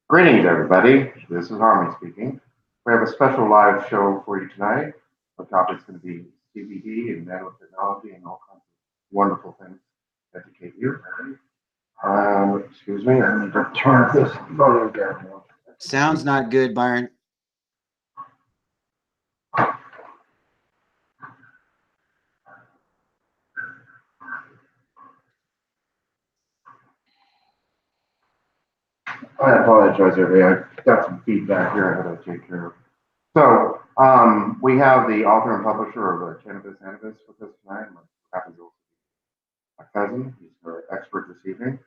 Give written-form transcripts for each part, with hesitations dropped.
Greetings, everybody. This is Harmony speaking. We have a special live show for you tonight. The topic is going to be CBD and nanotechnology and all kinds of wonderful things to educate you. Excuse me, I need to turn this volume down more. Sounds not good, Byron. I apologize, everybody. I've got some feedback here I had to take care of. So, we have the author and publisher of Cannabis Cannabis with us tonight. Happens to also be my cousin. He's our expert this evening.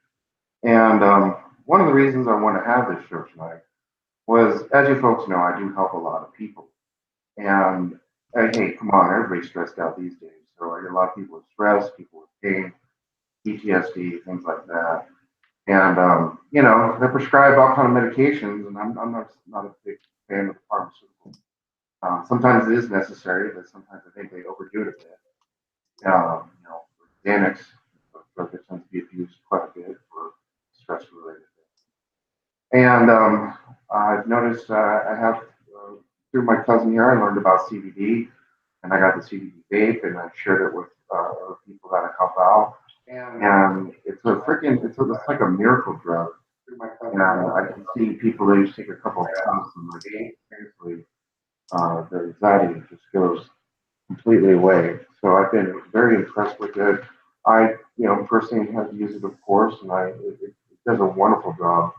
And one of the reasons I want to have this show tonight was, as you folks know, I do help a lot of people. And hey, come on, everybody's stressed out these days. So I get a lot of people with stress, people with pain, PTSD, things like that. And they're prescribed all kind of medications, and I'm not a big fan of the pharmaceutical. Sometimes it is necessary, but sometimes I think they overdo it a bit. Xanax, drug that tends to be abused quite a bit for stress related things. And I've noticed I have, through my cousin here, I learned about CBD, and I got the CBD vape, and I shared it with other people that I help out. And it's like a miracle drug. And I can see people that just take a couple of puffs and like, seriously, their anxiety just goes completely away. So I've been very impressed with it. Personally have used it, of course, and it does a wonderful job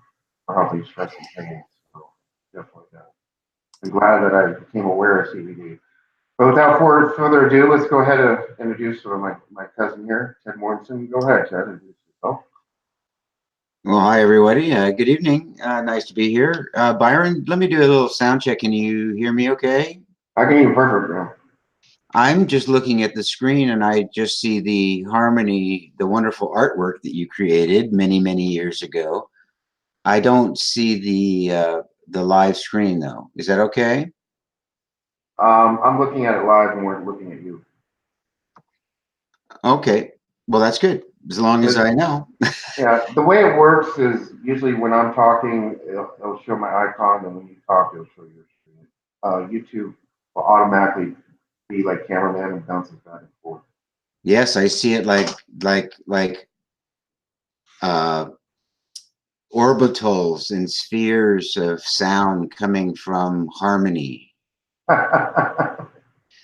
for helping stress and pain. So definitely, I'm glad that I became aware of CBD. But without further ado, let's go ahead and introduce my cousin here, Ted Morrison. Go ahead, Ted, introduce yourself. Well, hi, everybody. Good evening. Nice to be here. Byron, let me do a little sound check. Can you hear me okay? I can hear you perfect, man. I'm just looking at the screen and I just see the harmony, the wonderful artwork that you created many, many years ago. I don't see the live screen though. Is that okay? I'm looking at it live, and we're looking at you. Okay. Well, that's good. As long as I know. Yeah, the way it works is usually when I'm talking, it'll show my icon, and when you talk, it'll show your screen. YouTube will automatically be like cameraman and bounces back and forth. Yes, I see it like uh, orbitals and spheres of sound coming from harmony.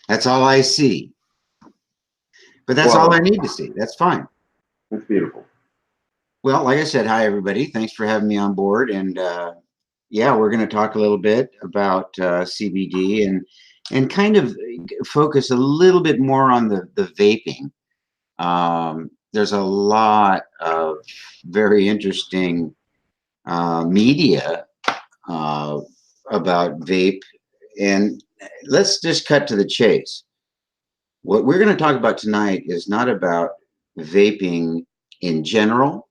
That's all I see. But that's all I need to see. That's fine. It's beautiful. Well, like I said, hi, everybody. Thanks for having me on board. And yeah, we're going to talk a little bit about CBD and kind of focus a little bit more on the vaping. There's a lot of very interesting media about vape. And let's just cut to the chase. What we're going to talk about tonight is not about vaping in general,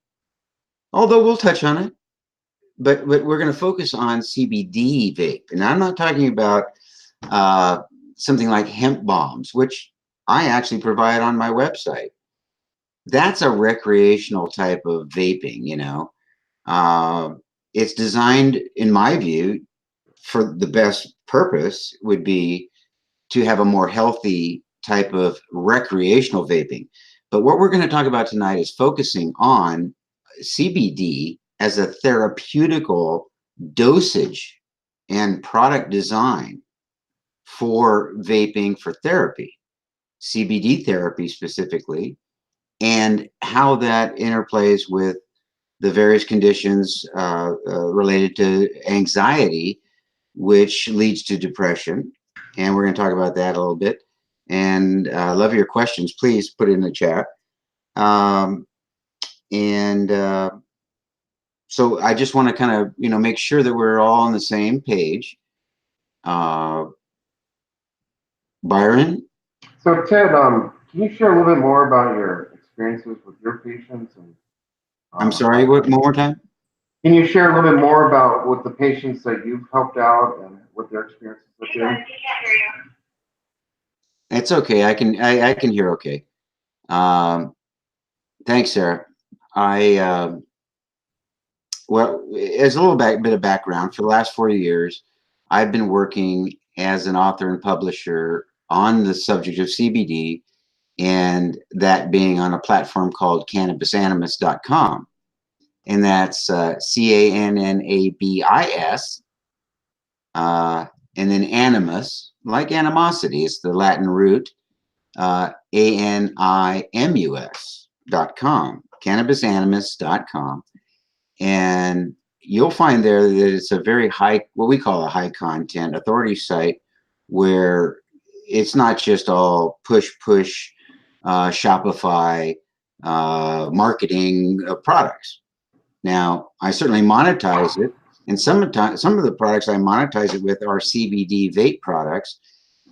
although we'll touch on it, but we're going to focus on CBD vape. And I'm not talking about something like hemp bombs, which I actually provide on my website. That's a recreational type of vaping, you know. It's designed, in my view, for the best purpose would be to have a more healthy type of recreational vaping. But what we're going to talk about tonight is focusing on CBD as a therapeutical dosage and product design for vaping for therapy, CBD therapy specifically, and how that interplays with the various conditions related to anxiety, which leads to depression. And we're going to talk about that a little bit. And love your questions. Please put it in the chat. And so I just want to kind of, make sure that we're all on the same page. Byron? So Ted, can you share a little bit more about your experiences with your patients? And I'm sorry, what, one more time? Can you share a little bit more about what the patients that you've helped out and what their experiences have been? It's okay. I can hear okay. Thanks, Sarah. Well, as a little bit of background, for the last 4 years, I've been working as an author and publisher on the subject of CBD, and that being on a platform called cannabisanimus.com. And that's CANNABIS, and then animus, like animosity, it's the Latin root, ANIMUS.com, cannabisanimus.com. And you'll find there that it's a very high, what we call a high content authority site, where it's not just all push, Shopify marketing of products. Now, I certainly monetize it, and some of the products I monetize it with are CBD vape products.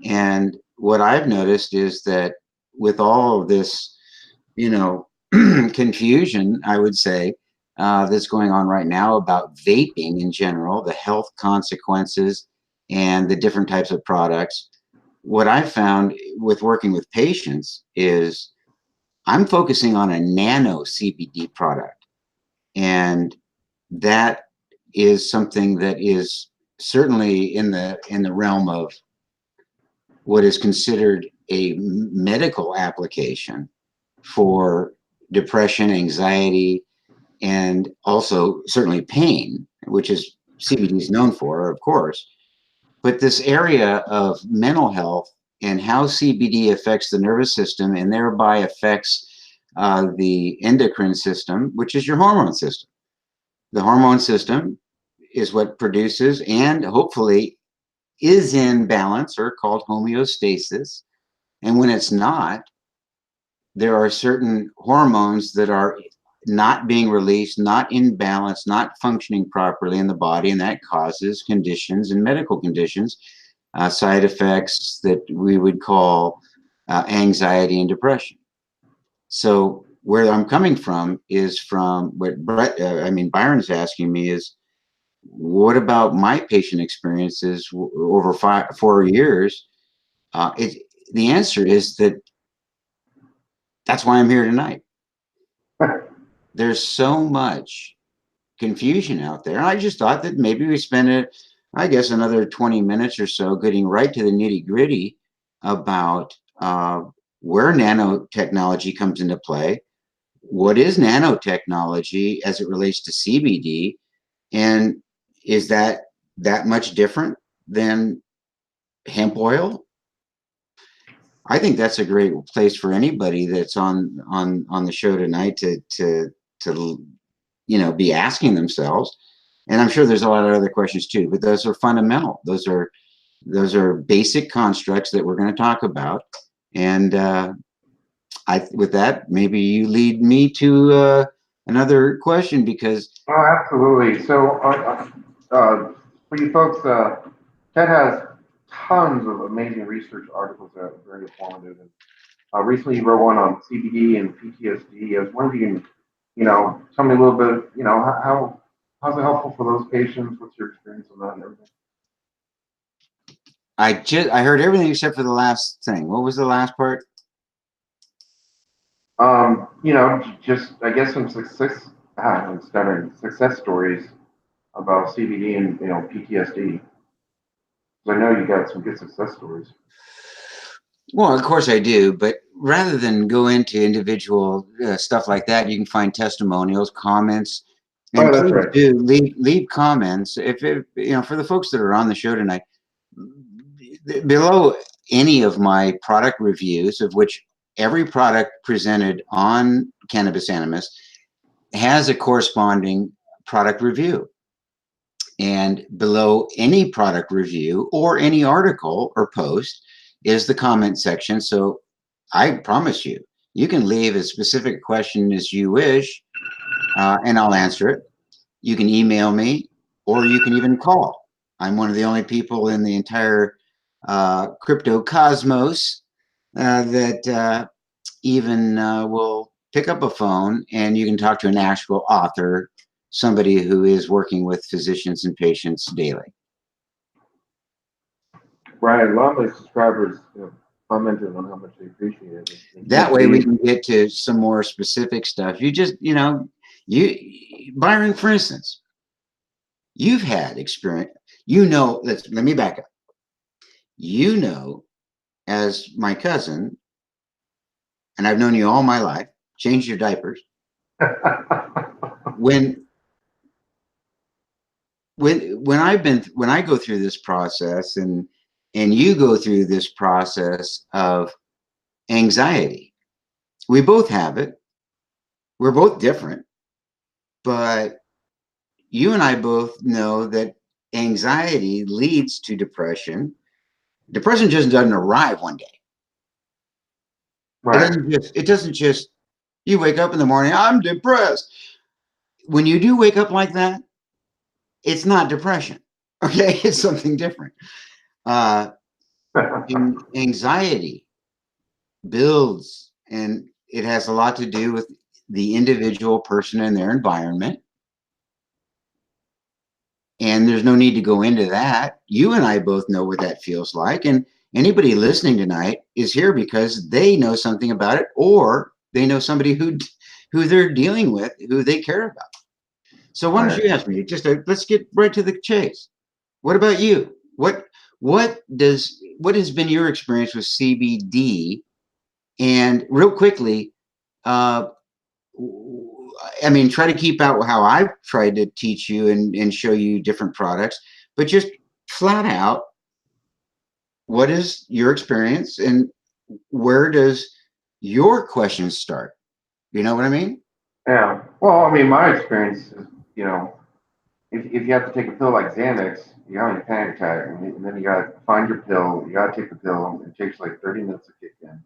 And what I've noticed is that with all of this, you know, confusion, I would say, that's going on right now about vaping in general, the health consequences, and the different types of products. What I've found with working with patients is I'm focusing on a nano CBD product. And that is something that is certainly in the realm of what is considered a medical application for depression, anxiety, and also certainly pain, which is CBD is known for, of course. But this area of mental health and how CBD affects the nervous system and thereby affects the endocrine system, which is your hormone system. The hormone system is what produces and hopefully is in balance, or called homeostasis. And when it's not, there are certain hormones that are not being released, not in balance, not functioning properly in the body, and that causes conditions and medical conditions, side effects that we would call anxiety and depression. So where I'm coming from is from what Byron's asking me is, what about my patient experiences over 4 years? The answer is that that's why I'm here tonight. There's so much confusion out there. I just thought that maybe we spend another 20 minutes or so getting right to the nitty gritty about where nanotechnology comes into play. What is nanotechnology as it relates to CBD? And is that much different than hemp oil? I think that's a great place for anybody that's on the show tonight to be asking themselves. And I'm sure there's a lot of other questions too, but those are fundamental. Those are basic constructs that we're going to talk about. And with that, maybe you lead me to another question, because Absolutely. So, for you folks, Ted has tons of amazing research articles that are very informative. And recently, he wrote one on CBD and PTSD. I was wondering if you can, tell me a little bit, how's it helpful for those patients? What's your experience on that and everything? I heard everything except for the last thing. What was the last part? Just I guess some success. I'm stuttering. Success stories about CBD and PTSD. I know you got some good success stories. Well, of course I do, but rather than go into individual stuff like that, you can find testimonials, comments, and Oh, that's please right. do leave comments. If for the folks that are on the show tonight, below any of my product reviews, of which every product presented on Cannabis Animus has a corresponding product review. And below any product review or any article or post is the comment section. So I promise you, you can leave as specific question as you wish, and I'll answer it. You can email me, or you can even call. I'm one of the only people in the entire crypto cosmos that even will pick up a phone, and you can talk to an actual author, somebody who is working with physicians and patients daily. Right. A lot of my subscribers commented on how much they appreciate it. That way we can get to some more specific stuff. You just, Byron, for instance, You've had experience. You know, let me back up. You know, as my cousin, and I've known you all my life, changed your diapers. When when I go through this process and you go through this process of anxiety, we both have it. We're both different, but you and I both know that anxiety leads to depression. Depression just doesn't arrive one day. Right. It doesn't just you wake up in the morning, I'm depressed. When you do wake up like that, it's not depression. Okay, it's something different. Uh, Anxiety builds, and it has a lot to do with the individual person and their environment. And there's no need to go into that. You and I both know what that feels like. And anybody listening tonight is here because they know something about it, or they know somebody who they're dealing with, who they care about. So why don't Right. you ask me? Let's get right to the chase. What about you? What has been your experience with CBD? And real quickly, uh, I mean, try to keep out how I've tried to teach you and show you different products, but just flat out, what is your experience and where does your questions start? You know what I mean? Yeah. Well, I mean, my experience is, you know, if you have to take a pill like Xanax, you're having a panic attack, and then you got to find your pill. You got to take the pill. It takes like 30 minutes to kick in,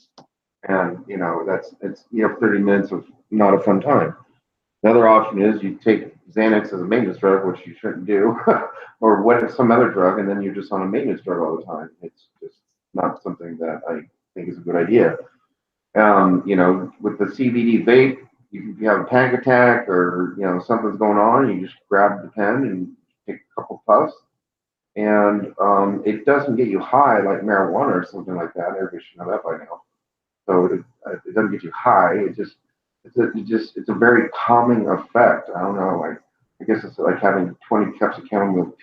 and you know it's you have 30 minutes of not a fun time. The other option is you take Xanax as a maintenance drug, which you shouldn't do, or what some other drug, and then you're just on a maintenance drug all the time. It's just not something that I think is a good idea. You know, with the CBD vape, if you have a panic attack or you know something's going on, you just grab the pen and take a couple puffs, and it doesn't get you high like marijuana or something like that. Everybody should know that by now. So it doesn't get you high. It's a very calming effect. I don't know. I guess it's like having 20 cups of chamomile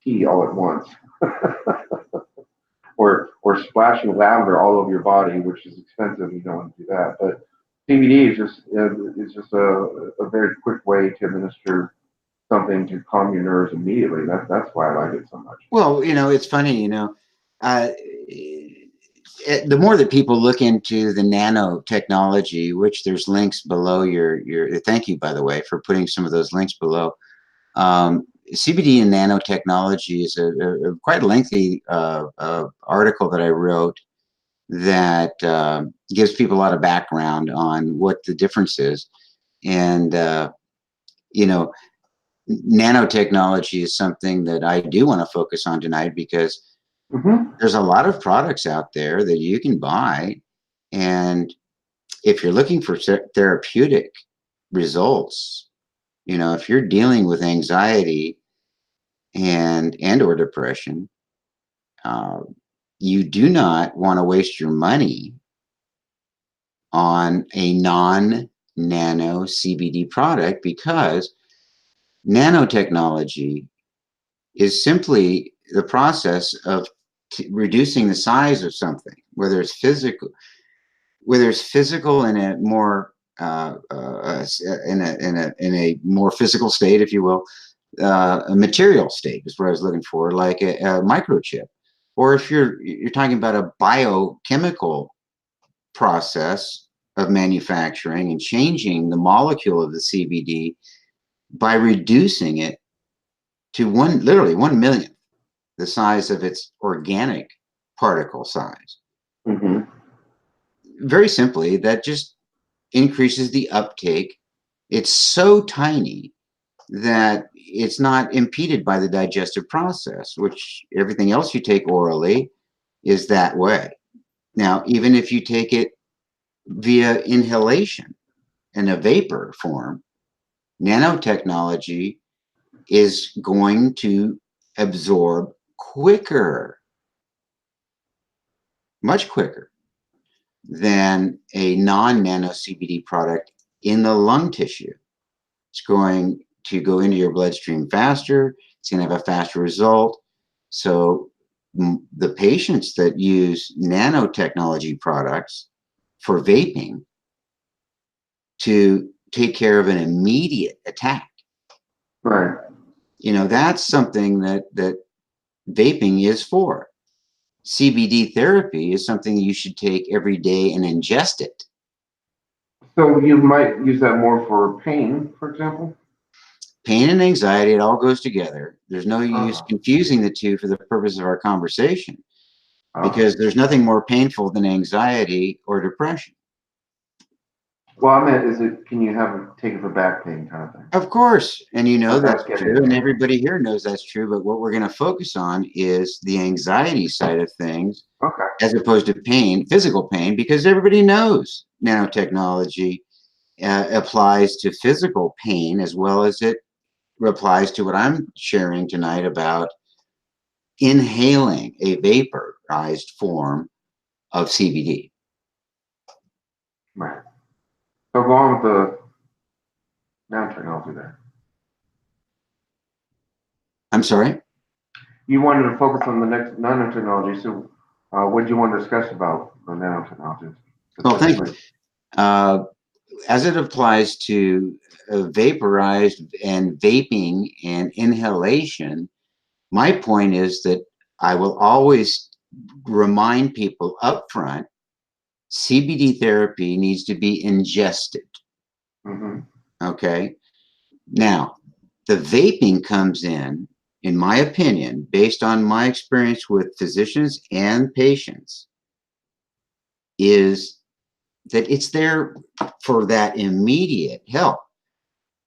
tea all at once, or splashing lavender all over your body, which is expensive. You don't want to do that. But CBD is just a very quick way to administer something to calm your nerves immediately. That's why I like it so much. Well, it's funny, uh, the more that people look into the nanotechnology, which there's links below your thank you, by the way, for putting some of those links below. CBD and nanotechnology is a quite lengthy article that I wrote that gives people a lot of background on what the difference is. And, you know, nanotechnology is something that I do want to focus on tonight because Mm-hmm. there's a lot of products out there that you can buy. And if you're looking for therapeutic results, if you're dealing with anxiety and or depression, uh, you do not want to waste your money on a non-nano CBD product because nanotechnology is simply the process of reducing the size of something, whether it's physical in a more in a more physical state, if you will, a material state is what I was looking for, like a microchip, or if you're talking about a biochemical process of manufacturing and changing the molecule of the CBD by reducing it to literally 1 millionth the size of its organic particle size. Mm-hmm. Very simply, that just increases the uptake. It's so tiny that it's not impeded by the digestive process, which everything else you take orally is that way. Now, even if you take it via inhalation in a vapor form, nanotechnology is going to absorb quicker, much quicker than a non-nano CBD product in the lung tissue. It's going to go into your bloodstream faster. It's going to have a faster result. So the patients that use nanotechnology products for vaping to take care of an immediate attack, Right. that's something that vaping is for. CBD therapy is something you should take every day and ingest it. So you might use that more for pain, for example? Pain and anxiety, it all goes together. There's no use Uh, confusing the two for the purpose of our conversation, okay. because there's nothing more painful than anxiety or depression. Well, I meant, can you take it for back pain kind of thing? Of course, and That's that's getting true, it. and everybody here knows that's true, but what we're going to focus on is the anxiety side of things Okay. as opposed to pain, physical pain, because everybody knows nanotechnology applies to physical pain as well as it applies to what I'm sharing tonight about inhaling a vaporized form of CBD. Right. So go on with the nanotechnology there. I'm sorry? You wanted to focus on the next nanotechnology, so what do you want to discuss about the nanotechnology? Well, thank you. As it applies to vaporized and vaping and inhalation, my point is that I will always remind people up front, CBD therapy needs to be ingested. Mm-hmm. Okay. Now, the vaping comes in my opinion, based on my experience with physicians and patients, is that it's there for that immediate help.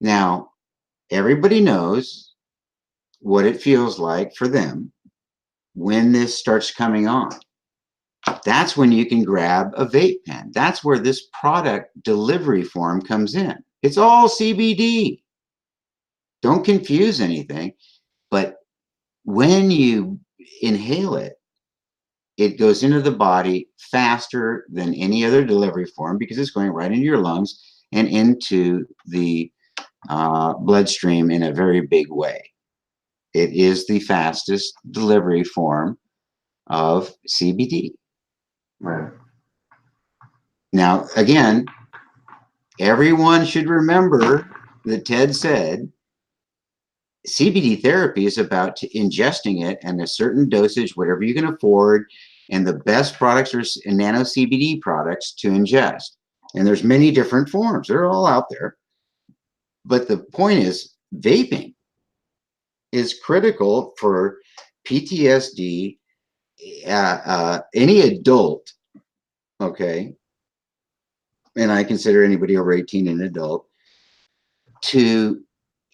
Now, everybody knows what it feels like for them when this starts coming on. That's when you can grab a vape pen. That's where this product delivery form comes in. It's all CBD. Don't confuse anything. But when you inhale it, it goes into the body faster than any other delivery form because it's going right into your lungs and into the bloodstream in a very big way. It is the fastest delivery form of CBD. Right. Now, again, everyone should remember that Ted said CBD therapy is about ingesting it and a certain dosage, whatever you can afford, and the best products are nano CBD products to ingest. And there's many different forms. They're all out there. But the point is, vaping is critical for PTSD, any adult, okay, and I consider anybody over 18 an adult, to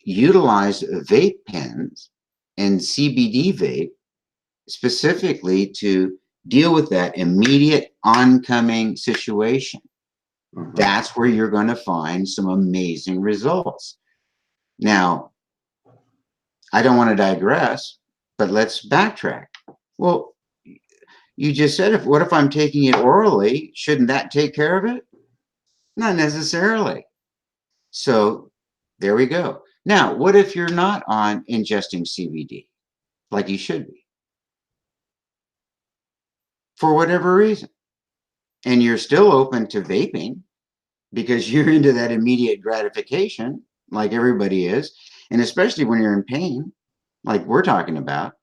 utilize vape pens and CBD vape specifically to deal with that immediate oncoming situation. Mm-hmm. That's where you're going to find some amazing results. Now, I don't want to digress, but let's backtrack. Well, you just said, what if I'm taking it orally? Shouldn't that take care of it? Not necessarily. So there we go. Now, what if you're not on ingesting CBD like you should be for whatever reason, and you're still open to vaping because you're into that immediate gratification like everybody is, and especially when you're in pain like we're talking about,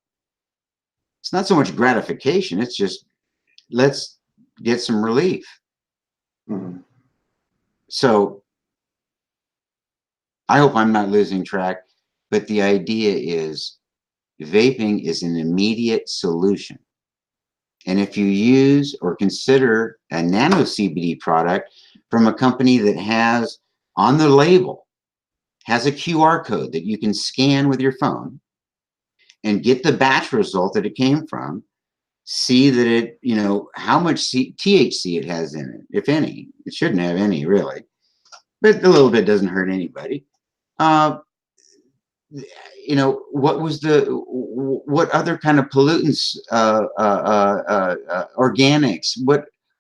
it's not so much gratification, it's just let's get some relief. Mm-hmm. So I hope I'm not losing track, but the idea is vaping is an immediate solution. And if you use or consider a nano CBD product from a company that has on the label, has a QR code that you can scan with your phone and get the batch result that it came from, see that it, how much THC it has in it, if any. It shouldn't have any, really, but a little bit doesn't hurt anybody. What other kind of pollutants, organics,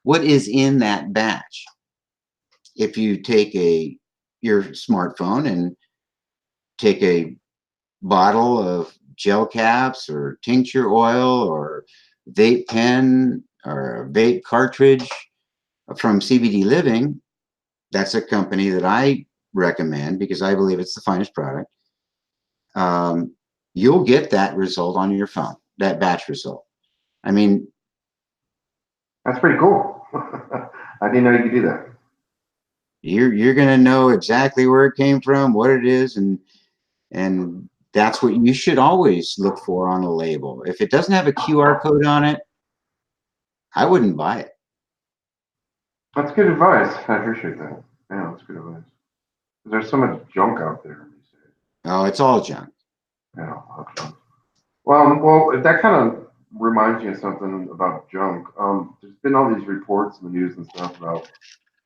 what is in that batch? If you take your smartphone and take a bottle of gel caps or tincture oil or vape pen or a vape cartridge from CBD Living, that's a company that I recommend because I believe it's the finest product. You'll get that result on your phone, that batch result. I mean, That's pretty cool. I didn't know you could do that. you're going to know exactly where it came from, what it is, and that's what you should always look for on a label. If it doesn't have a QR code on it, I wouldn't buy it. That's good advice. I appreciate that. Yeah, that's good advice. There's so much junk out there these days. Oh, it's all junk. Yeah, okay. Well, that kind of reminds me of something about junk. There's been all these reports in the news and stuff about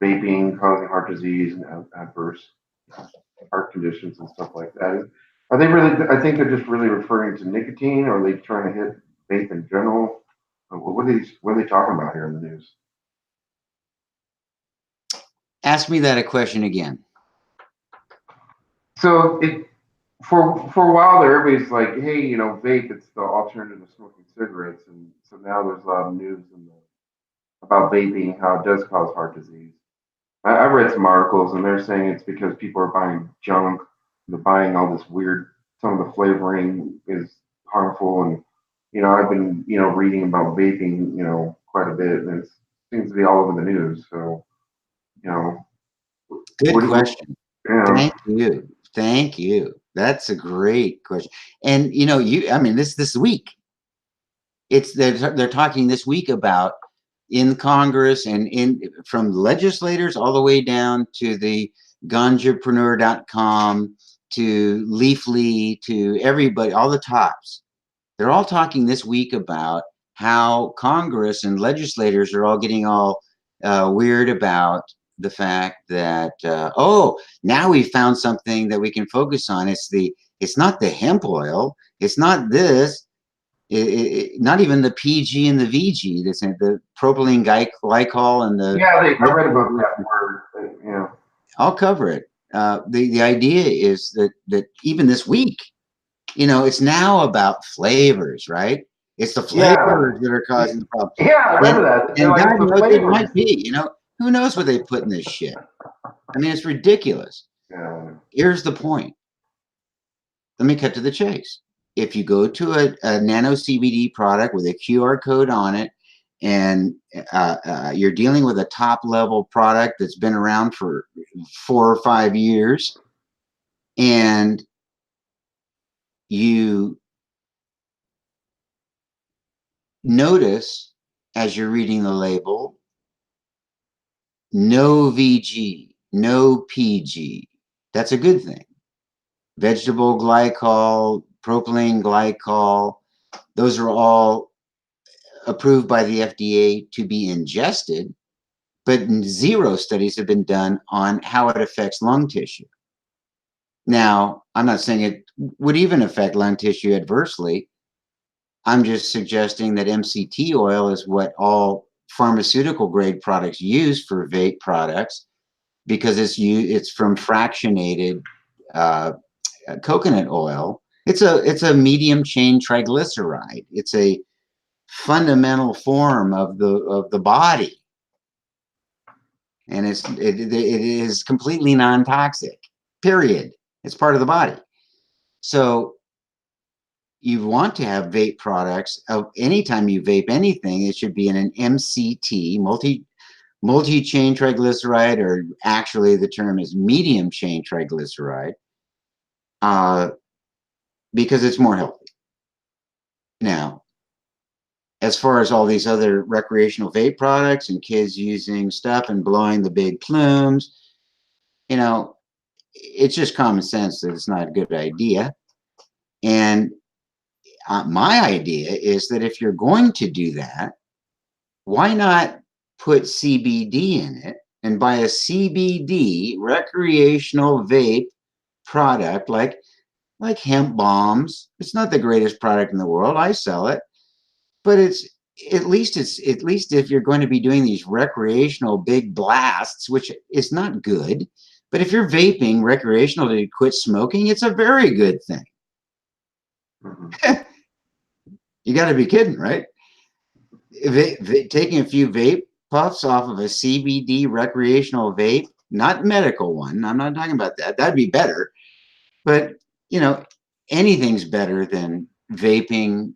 vaping causing heart disease and adverse heart conditions and stuff like that. Are they really? I think they're just really referring to nicotine, or are they trying to hit vape in general? What are they talking about here in the news? Ask me that a question again. So for a while there, everybody's like, hey, vape, it's the alternative to smoking cigarettes, and so now there's a lot of news about vaping, how it does cause heart disease. I read some articles, and they're saying it's because people are buying junk. They're buying all this weird. Some of the flavoring is harmful, and I've been reading about vaping quite a bit, and it seems to be all over the news. So Good what do you? question. Thank you. Thank you. That's a great question. And I mean, this week, they're talking this week about in Congress and from legislators all the way down to the ganjapreneur.com to Leafly to everybody, all the tops. They're all talking this week about how Congress and legislators are all getting all weird about the fact that now we found something that we can focus on. It's not the hemp oil. It's not this. Not even the PG and the VG. That's the propylene glycol and the. Yeah, I read about that word. Yeah. I'll cover it. The idea is that even this week, it's now about flavors, right? It's the flavors that are causing the problem. Yeah, I remember that. And like, God knows it might be, who knows what they put in this shit? I mean, it's ridiculous. Yeah. Here's the point. Let me cut to the chase. If you go to a nano CBD product with a QR code on it, and you're dealing with a top level product that's been around for 4 or 5 years, and you notice as you're reading the label, no VG, no PG, that's a good thing. Vegetable glycol, propylene glycol, those are all approved by the FDA to be ingested, but 0 studies have been done on how it affects lung tissue. Now, I'm not saying it would even affect lung tissue adversely. I'm just suggesting that MCT oil is what all pharmaceutical grade products use for vape products because it's from fractionated coconut oil. It's a medium chain triglyceride. It's a fundamental form of the body, and it is completely non-toxic. Period. It's part of the body. So you want to have vape products. Anytime you vape anything, it should be in an MCT, multi-chain triglyceride, or actually the term is medium chain triglyceride, because it's more healthy. Now, as far as all these other recreational vape products and kids using stuff and blowing the big plumes, it's just common sense that it's not a good idea. And my idea is that if you're going to do that, why not put CBD in it and buy a CBD recreational vape product like hemp bombs? It's not the greatest product in the world. I sell it, but it's at least if you're going to be doing these recreational big blasts, which is not good, but if you're vaping recreational to quit smoking, it's a very good thing. Mhm. You got to be kidding, right? Taking a few vape puffs off of a CBD recreational vape, not medical one. I'm not talking about that. That'd be better. But, you know, anything's better than vaping,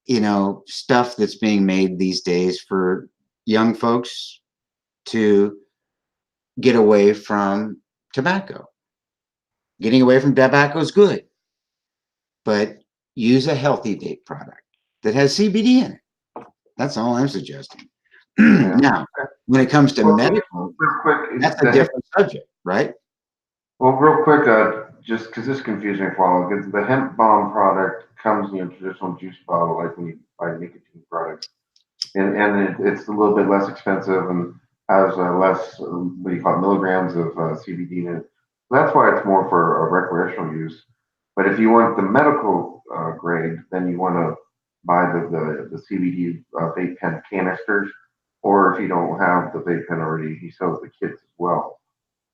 you know, stuff that's being made these days for young folks to get away from tobacco. Getting away from tobacco is good, but use a healthy vape product that has CBD in it. That's all I'm suggesting. Yeah. Now, when it comes to Well, medical, real quick, that's a different subject, right? well, real quick, just because this confused me for a while, because the hemp balm product comes in your traditional juice bottle, like when you buy nicotine products, and it's a little bit less expensive and has less, what do you call it, milligrams of CBD in it. That's why it's more for recreational use. But if you want the medical grade, then you want to buy the CBD vape pen canisters, or if you don't have the vape pen already, he sells the kits as well.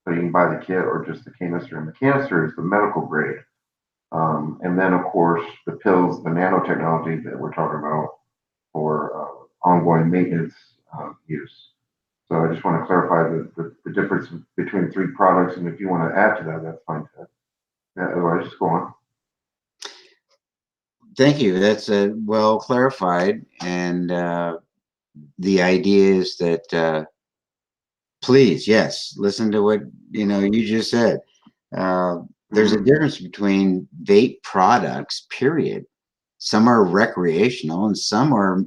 So you can buy the kit or just the canister. And the canister is the medical grade. And then, of course, the pills, the nanotechnology that we're talking about for ongoing maintenance use. So I just want to clarify the difference between three products. And if you want to add to that, that's fine. Yeah, otherwise, just go on. Thank you. That's well clarified. And the idea is that please, yes, listen to what you just said. There's a difference between vape products, period. Some are recreational and some are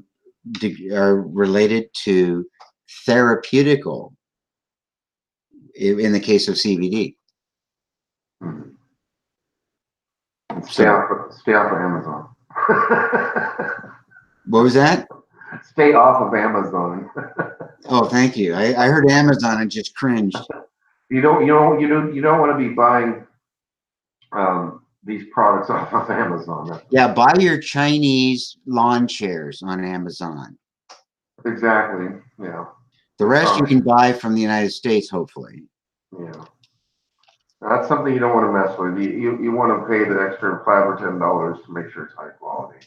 related to therapeutical in the case of CBD. Mm-hmm. Stay So off of Amazon. what was that? Stay off of Amazon. Oh, thank you. I heard Amazon and just cringed. You don't want to be buying these products off of Amazon. Yeah, buy your Chinese lawn chairs on Amazon. Exactly. Yeah. The rest you can buy from the United States, hopefully. Yeah. That's something you don't want to mess with. You want to pay the extra $5 or $10 to make sure it's high quality.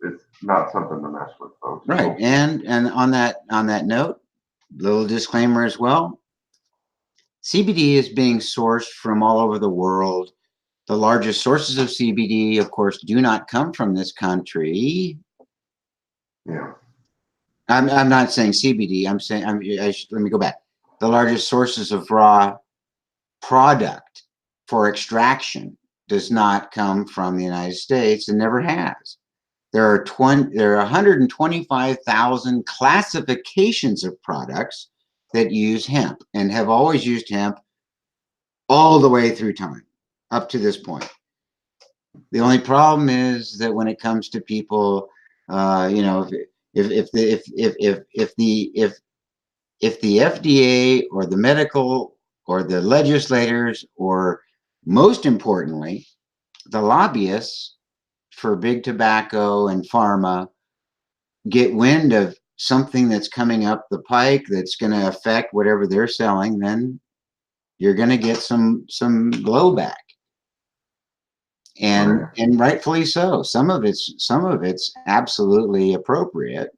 It's not something to mess with, folks. Right. And on that note, little disclaimer as well. CBD is being sourced from all over the world. The largest sources of CBD, of course, do not come from this country. Yeah. I'm not saying CBD. I'm saying let me go back. The largest sources of raw product for extraction does not come from the United States and never has. There are 125,000 classifications of products that use hemp and have always used hemp all the way through time up to this point. The only problem is that when it comes to people, if the FDA or the medical or the legislators or most importantly the lobbyists for big tobacco and pharma get wind of something that's coming up the pike that's going to affect whatever they're selling, then you're going to get some blowback. And rightfully so. Some of it's absolutely appropriate,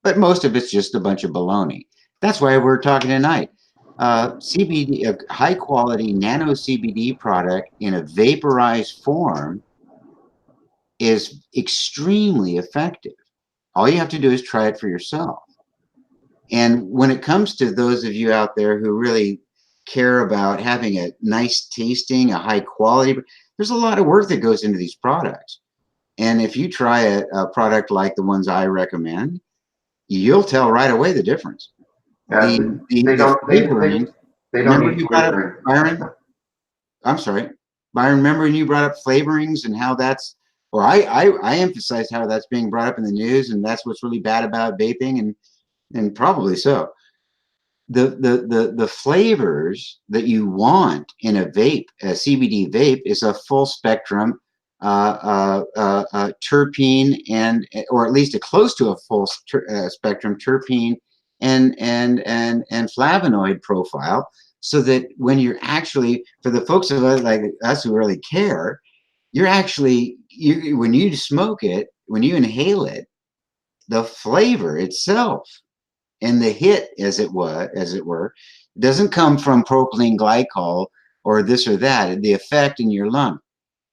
but most of it's just a bunch of baloney. That's why we're talking tonight. CBD, a high quality nano CBD product in a vaporized form, is extremely effective. All you have to do is try it for yourself. And when it comes to those of you out there who really care about having a nice tasting, a high quality, there's a lot of work that goes into these products. And if you try a product like the ones I recommend, you'll tell right away the difference. Yeah, The flavoring. They don't Remember need you brought up, flavoring. Byron? I'm sorry, Byron. Remember when you brought up flavorings and how that's, or I emphasized how that's being brought up in the news, and that's what's really bad about vaping, and probably so. The flavors that you want in a vape, a CBD vape, is a full spectrum terpene or at least a close to a full spectrum terpene and flavonoid profile, so that when you're actually, for the folks of us like us who really care, you're actually, when you smoke it, when you inhale it, the flavor itself and the hit, as it were, doesn't come from propylene glycol or this or that. The effect in your lung,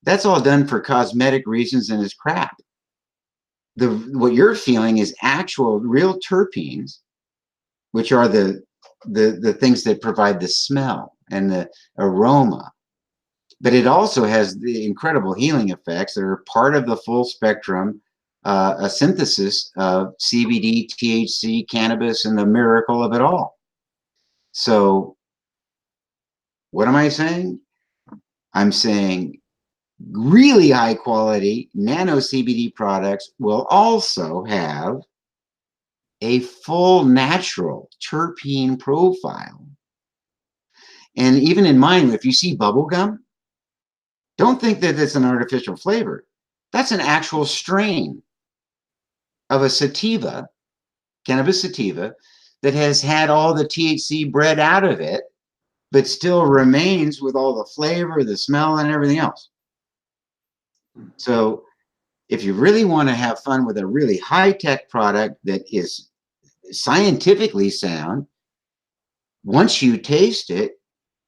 that's all done for cosmetic reasons and is crap. What you're feeling is actual, real terpenes, which are the things that provide the smell and the aroma. But it also has the incredible healing effects that are part of the full spectrum, a synthesis of CBD, THC, cannabis, and the miracle of it all. So what am I saying? I'm saying really high quality nano CBD products will also have a full natural terpene profile. And even in mine, if you see bubble gum, don't think that it's an artificial flavor. That's an actual strain of a sativa, cannabis sativa, that has had all the THC bred out of it, but still remains with all the flavor, the smell, and everything else. So if you really want to have fun with a really high-tech product that is scientifically sound, once you taste it,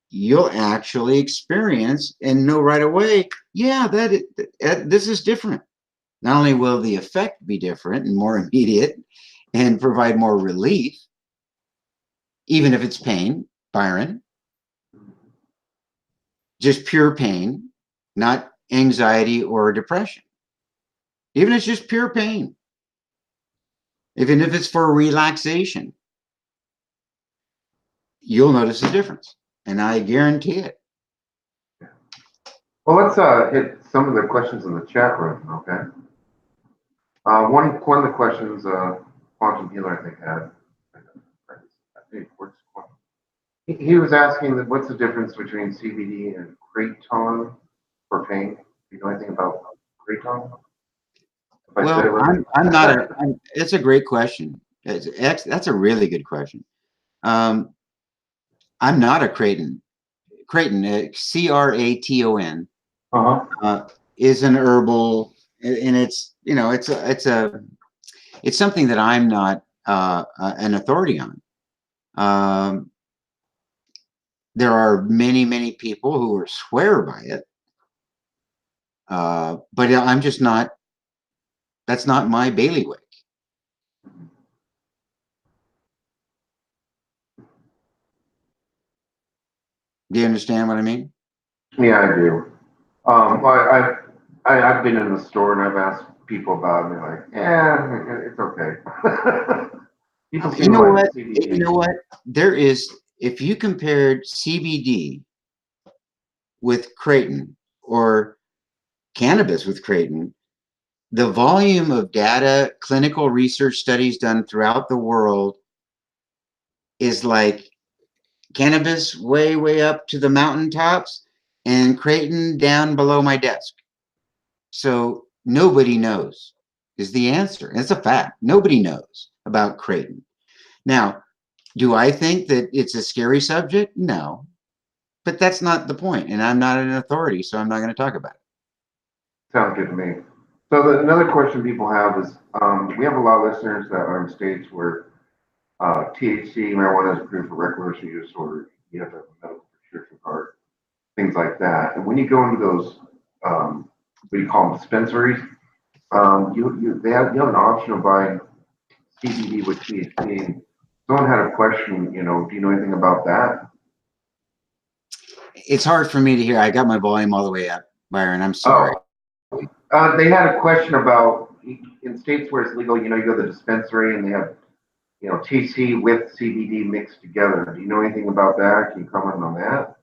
you'll actually experience and know right away, yeah, this is different. Not only will the effect be different and more immediate and provide more relief, even if it's pain, Byron, just pure pain, not anxiety or depression. Even if it's just pure pain, even if it's for relaxation, you'll notice a difference, and I guarantee it. Well, let's hit some of the questions in the chat room, okay? One of the questions, Quantum Healer, I think, had, he was asking that what's the difference between CBD and kratom for pain? Do you know anything about kratom? Well, it's a great question. That's a really good question. I'm not a kratom. Kratom, C-R-A-T-O-N, is an herbal, and it's, you know, it's something that I'm not an authority on. There are many people who swear by it, but I'm just not. That's not my bailiwick. Do you understand what I mean? Yeah, I do. Well, I've been in the store and I've asked people about it, and they're like, yeah, it's okay. People seem You know like what? You know what? There is, if you compared CBD with kratom or cannabis with kratom, the volume of data, clinical research studies done throughout the world is like cannabis way up to the mountaintops and kratom down below my desk. So nobody knows is the answer. It's a fact. Nobody knows about kratom. Now, do I think that it's a scary subject? No, but that's not the point, and I'm not an authority, so I'm not going to talk about it. Sounds good to me. So another question people have is, we have a lot of listeners that are in states where THC, marijuana is approved for recreational use, or you have to have a medical prescription card, things like that. And when you go into those, what do you call them, dispensaries, you have an option of buying CBD with THC. Someone had a question, do you know anything about that? It's hard for me to hear. I got my volume all the way up, Byron. I'm sorry. They had a question about in states where it's legal, you go to the dispensary and they have, THC with CBD mixed together. Do you know anything about that? Can you comment on that?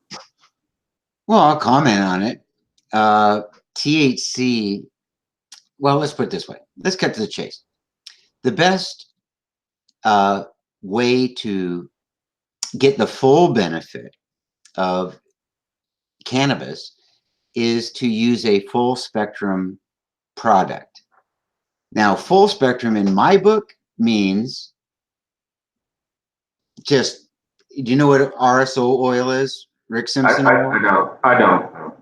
Well, I'll comment on it. THC, well, let's put it this way. Let's cut to the chase. The best way to get the full benefit of cannabis is to use a full spectrum product. Now, full spectrum in my book means just Do you know what RSO oil is? Rick Simpson oil? I don't know.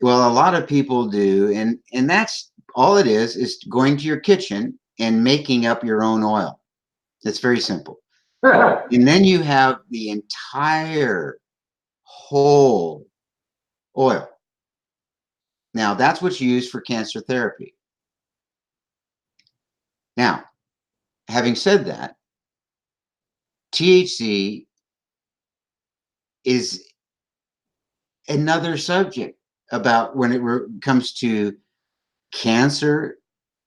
Well, a lot of people do, and that's all it is going to your kitchen and making up your own oil. It's very simple. And then you have the entire whole oil. Now, that's what's used for cancer therapy. Now, having said that, THC is another subject about when it comes to cancer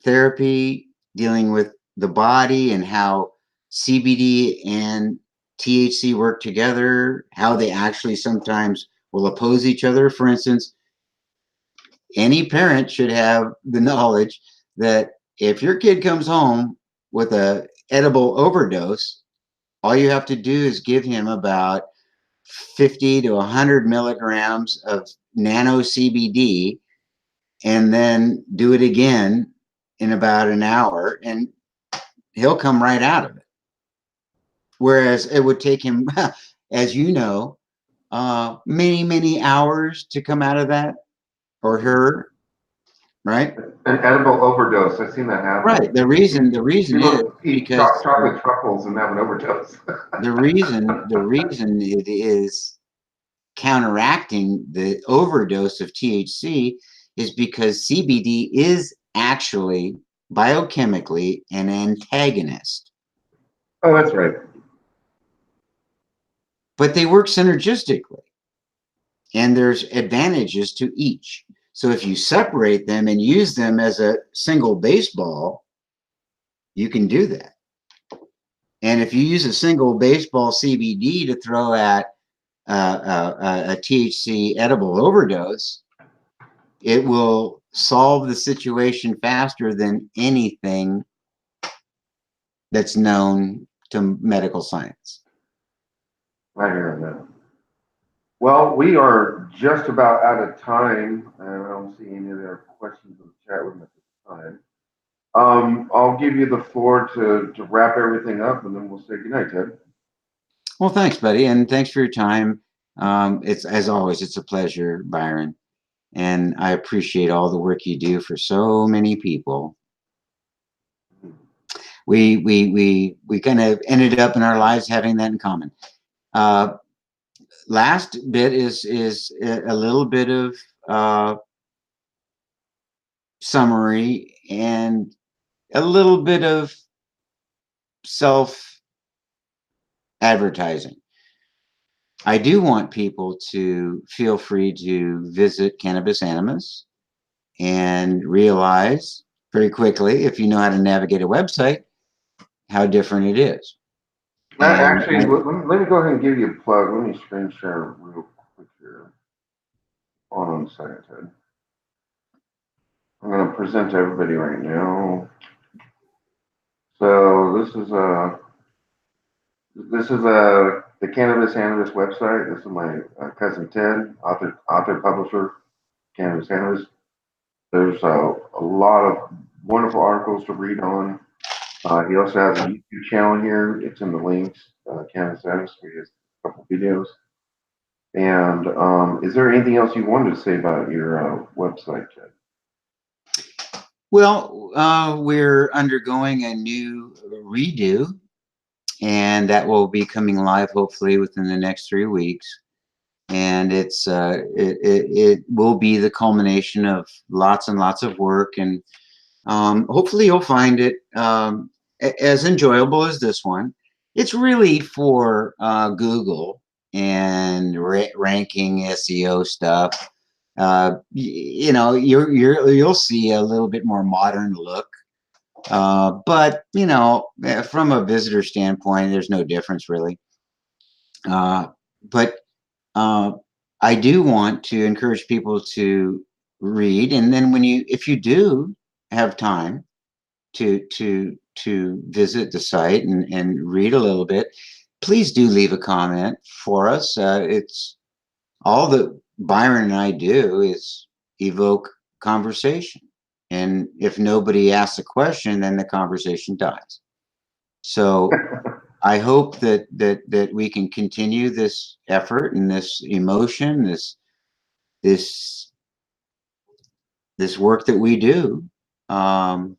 therapy, dealing with the body and how CBD and THC work together, how they actually sometimes will oppose each other. For instance, any parent should have the knowledge that if your kid comes home with a edible overdose, all you have to do is give him about 50 to 100 milligrams of nano CBD and then do it again in about an hour and he'll come right out of it. Whereas it would take him, as you know, many, many hours to come out of that, or her, right? An edible overdose. I've seen that happen. Right. The reason is People eat because chocolate truffles and have an overdose. the reason it is counteracting the overdose of THC is because CBD is actually biochemically an antagonist. Oh, that's right. But they work synergistically, and there's advantages to each. So if you separate them and use them as a single baseball, you can do that. And if you use a single baseball CBD to throw at a THC edible overdose, it will solve the situation faster than anything that's known to medical science. I hear that. Well, we are just about out of time, and I don't see any other questions in the chat room at this time. I'll give you the floor to wrap everything up, and then we'll say goodnight, Ted. Well, thanks, buddy, and thanks for your time. It's, as always, it's a pleasure, Byron, and I appreciate all the work you do for so many people. We kind of ended up in our lives having that in common. Last bit is a little bit of summary and a little bit of self advertising. I do want people to feel free to visit Cannabis Animus and realize very quickly, if you know how to navigate a website, how different it is. Actually, let me go ahead and give you a plug. Let me screen share real quick here. Hold on a second, Ted. I'm going to present to everybody right now. So this is the Cannabis Animus website. This is my cousin Ted, author publisher, Cannabis Animus. There's a lot of wonderful articles to read on. He also has a YouTube channel here. It's in the links. Cannabis Animus. He has a couple videos. And is there anything else you wanted to say about your website, Ted? Well, we're undergoing a new redo, and that will be coming live hopefully within the next 3 weeks. And it will be the culmination of lots and lots of work, and hopefully you'll find it as enjoyable as this one. It's really for Google and ranking SEO stuff. You know, you'll see a little bit more modern look, but you know, from a visitor standpoint, there's no difference really. But I do want to encourage people to read, and then if you do have time to visit the site and read a little bit, please do leave a comment for us. It's all that Byron and I do is evoke conversation, and if nobody asks a question, then the conversation dies. So I hope that we can continue this effort and this emotion, this work that we do, and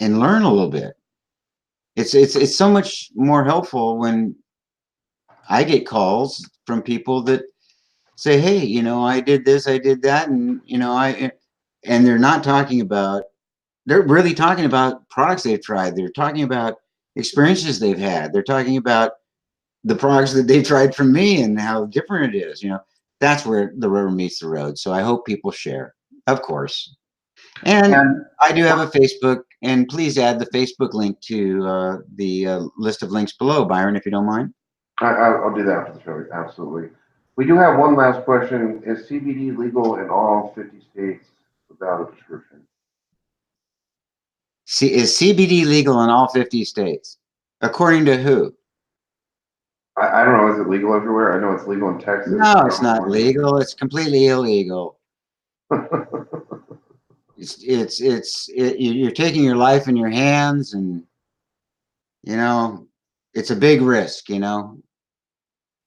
learn a little bit. It's so much more helpful when I get calls from people that say, hey, you know, I did this, I did that, and you know, and they're not talking about, they're really talking about products they've tried. They're talking about experiences they've had. They're talking about the products that they've tried from me and how different it is. You know, that's where the rubber meets the road. So I hope people share, of course. And And I do have a Facebook, and please add the Facebook link to the list of links below, Byron, if you don't mind. I'll do that after the show. Absolutely. We do have one last question. Is CBD legal in all 50 states without a prescription? Is CBD legal in all 50 states? According to who? I don't know. Is it legal everywhere? I know it's legal in Texas. No, it's not legal. It's completely illegal. You're taking your life in your hands, and you know, it's a big risk. You know,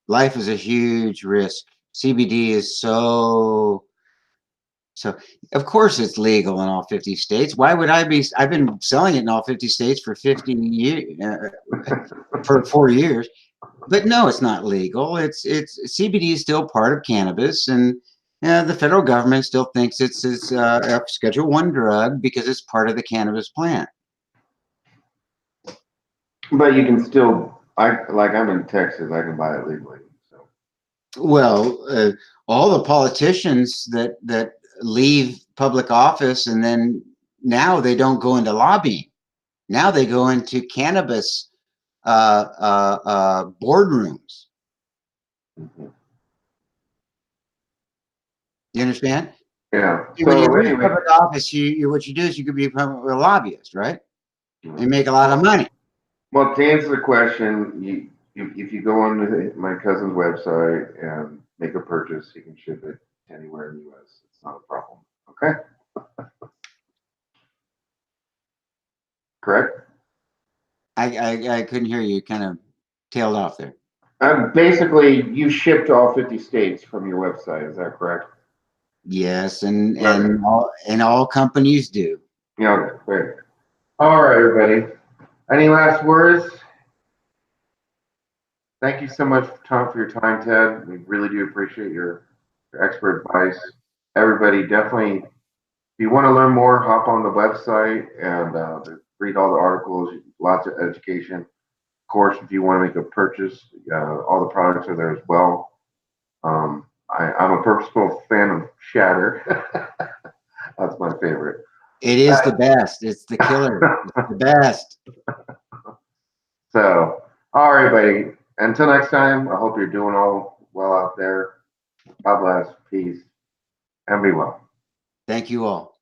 life is a huge risk. CBD is so. Of course, it's legal in all 50 states. Why would I be? I've been selling it in all 50 states for 50 years, for 4 years. But no, it's not legal. It's CBD is still part of cannabis, and the federal government still thinks it's a Schedule 1 drug because it's part of the cannabis plant. But you can still, I'm in Texas. I can buy it legally. So. Well, all the politicians that leave public office, and then now they don't go into lobbying. Now they go into cannabis boardrooms. Mhm. You understand? Yeah. When you So leave anyway, public office, what you do is you could become a lobbyist, right? And make a lot of well, money. well, to answer the question, if you go on my cousin's website and make a purchase, he can ship it anywhere in the U.S. It's not a problem. Okay. Correct. I couldn't hear you. Kind of tailed off there. Basically, you ship to all 50 states from your website. Is that correct? Yes, Okay. and all companies do. Yeah. Okay. Great. All right, everybody. Any last words? Thank you so much, Tom, for your time, Ted. We really do appreciate your expert advice. Everybody, definitely, if you want to learn more, hop on the website and read all the articles. Lots of education. Of course, if you want to make a purchase, all the products are there as well. I'm a personal fan of Shatter. That's my favorite. It is the best. It's the killer. It's the best. So, all right, buddy. Until next time, I hope you're doing all well out there. God bless. Peace. And be well. Thank you all.